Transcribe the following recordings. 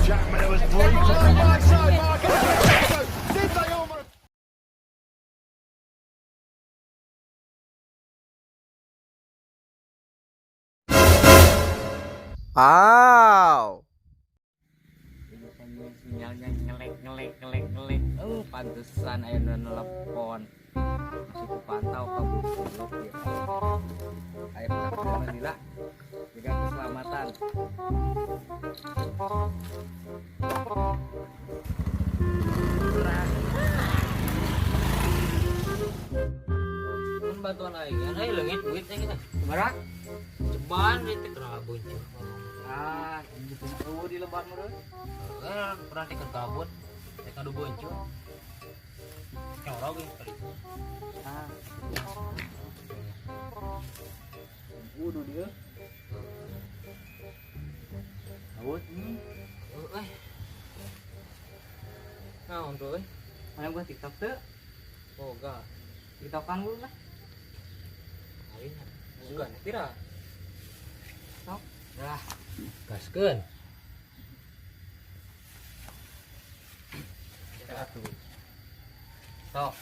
Jackman was briefed. Side by side, Marcus. Did they almost? Wow. Sinyalnya ngelek. Pantesan ayo nelpon. Masih pantau kabur buluk ya. Ayo kita Lila. Jaga keselamatan. Bantuan aing, ayo leungit duitnya kita. Barak. Ceban itu kerah boncor. Ini tuh di lebar meureun. Pernah dikeun kabut. Teh kadu boncor. Corog ge kali. Wudu dia. Kabut. Naon tuh euy? Mana gua TikTok teu? Boga. TikTokan dulu lah. Aing bukan tira. Sok. Dah. Gaskeun. Satu. Sok.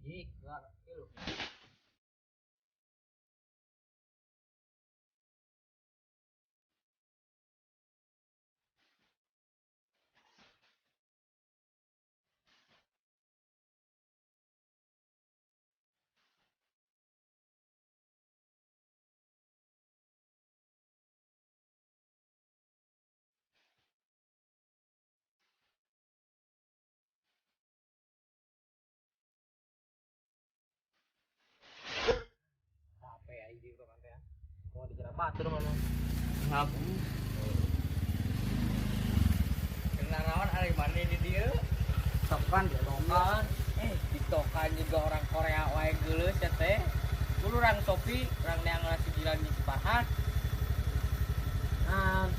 Ih, enggak kilu. Di kan teh. Mau dikira batur mana? Ngabu. Kenalan hari mana di dia? Tokan dia tokan. TikTokan juga orang Korea wae geuleuh ya teh. Dulu orang Shopee, orang yang ngasih jiran di Cipahat.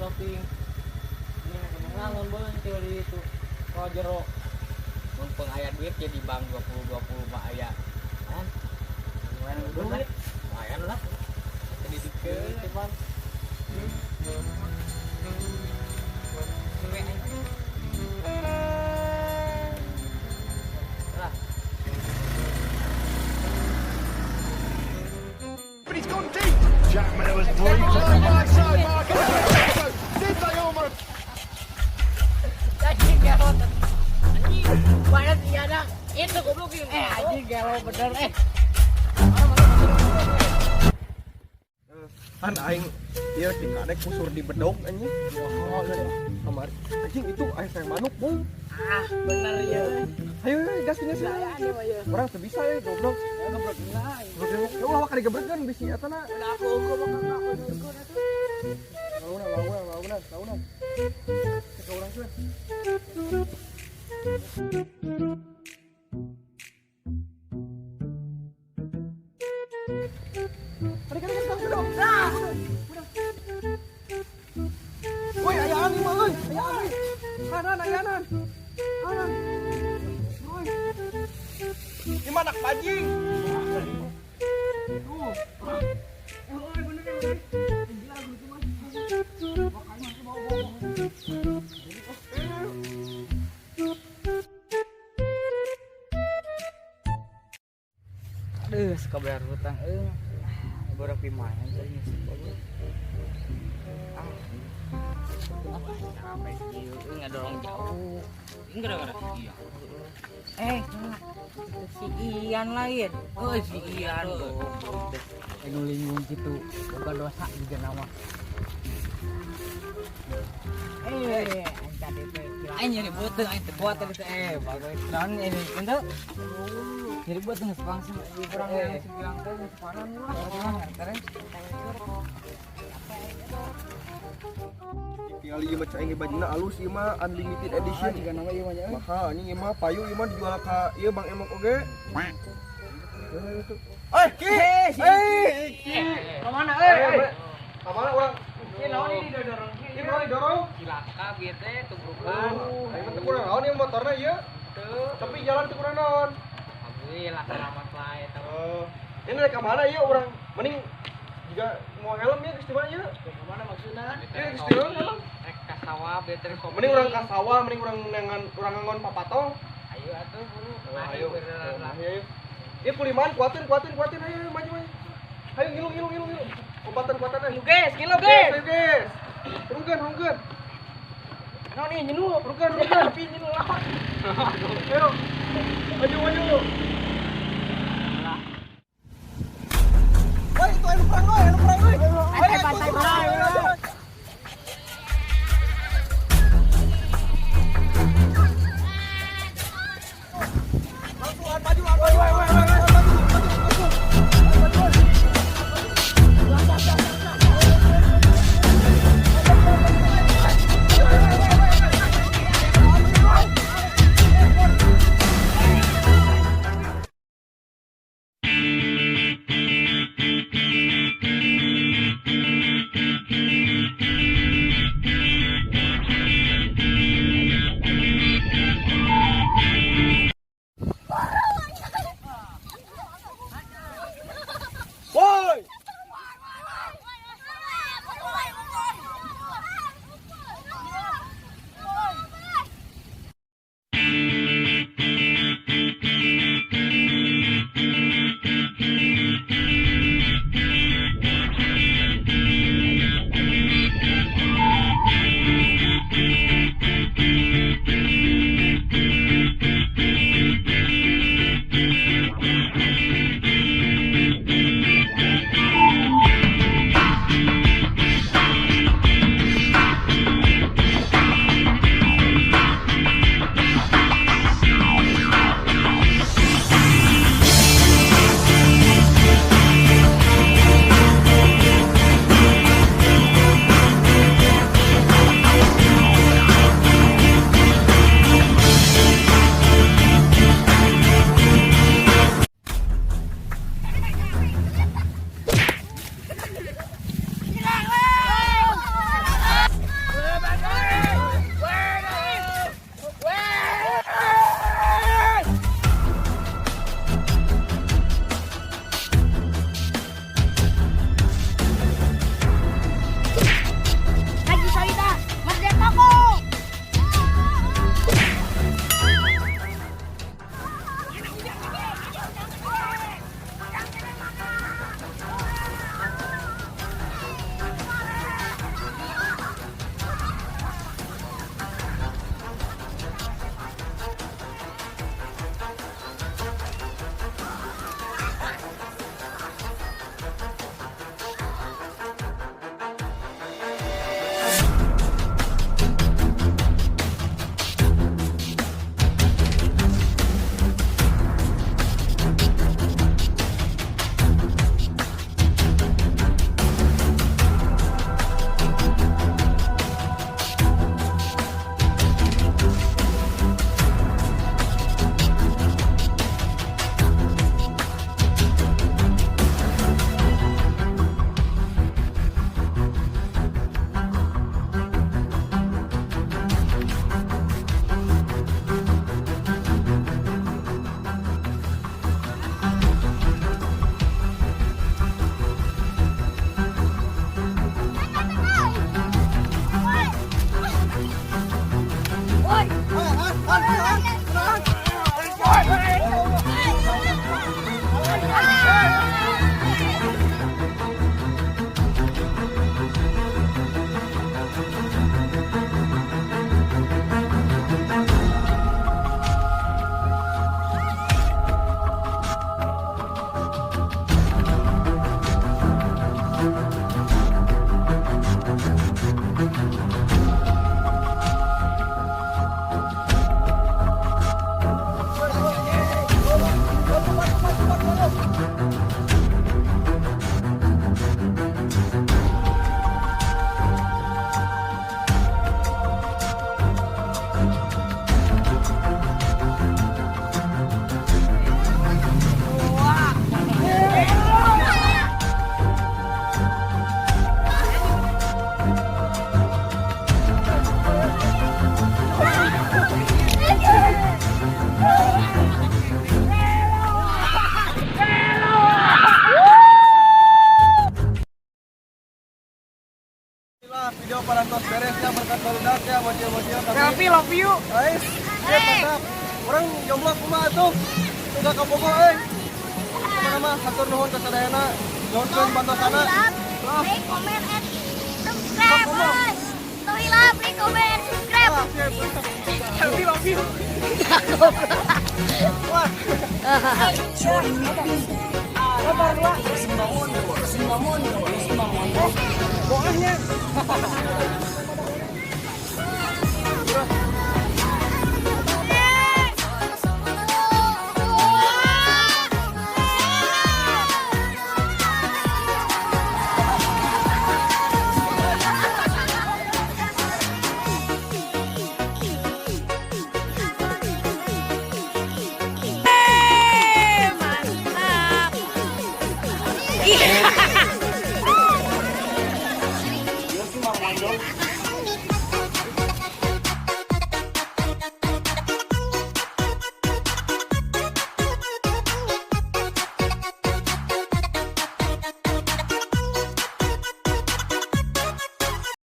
Shopee. Ini ngangon beunceul di itu. Ko jero. Mun aya duit jadi bank 20 mah aya. Kan? Duit. Lumayan lah. Jadi dikeun cuman. But he's gone deep. Jackman was briefed. Side by side, Marcus. Did they almost? Anjing gelo. Anjing. Mana sih ada? Itu goblok ini. Anjing gelo bener Kan aing ieu tinggal rek kusur di bedog anjing. Kamar. Anjing itu air sayang manuk, Bung. bener ya. Ayo gas ini sih. Orang teu bisa ya goblok. Goblok lain. Ya ulah ka digebrekeun bisi eta na. Udah aku ngomong aku durkeun atuh. Launan. Cek urang teh. Kan bedog. Woi, ayaan ieu mah euy. Ayaan. Ayanan. Woi. Di mana pajing? Aduh, sekabar hutang baru pimayan tadi capek kieu nggak dorong jauh gara-gara iya si Ian lain si Ian nulinggung gitu bukan dosa juga nama nyari beuteung aing teu kuat tadi teh bagus naon ini ente nyari beuteung geus pangsim kurang yang bilang teh geus panan lah terus Tinggal ieu mah cai bajuna alus ieu mah unlimited edition Juga nama ieu mah nya. mahal anjing ieu mah payu ieu mah dijual ka ieu Bang Emok oge. Kemana Kamana urang? Ini naon ini didorong. Ieu mah didorong. cilaka bieu teh tubrukan Ayo teh kurang naon ieu motorna ieu. Tapi jalan teh kurang naon. alhamdulillah selamat lah eta Ini rek ka mana ieu urang mending juga mau helm ya geus di mana ieu? Kemana maksudnya? Geus di mana helm? rek ka sawah biar terkopi. Mending urang ka sawah, mending urang ngangon papatong. Ayo atuh buru. Ayo. Beneran lah. Ayo. Ieu kuliman kuatin ayo maju. Ayo ngilu. Kuatan ayo. Guys, kilo Guys, guys. ayo guys. Rungkeun. No nih nyenu. Rungkeun. Tapi nyenu lah. Ayo. Maju. Woi, itu anu perang woi. Pantai perang. Woi. Haji Sarita, merdekaku. ya buat dia tapi Selfie love you. guys tetap orang jomblo kumaha tuh enggak kabogo kemana mah hatur nuhun ka sadayana nuhun bantosana Like, comment, and subscribe, boys. So we love, like, comment, subscribe. Selfie love you. bolehnya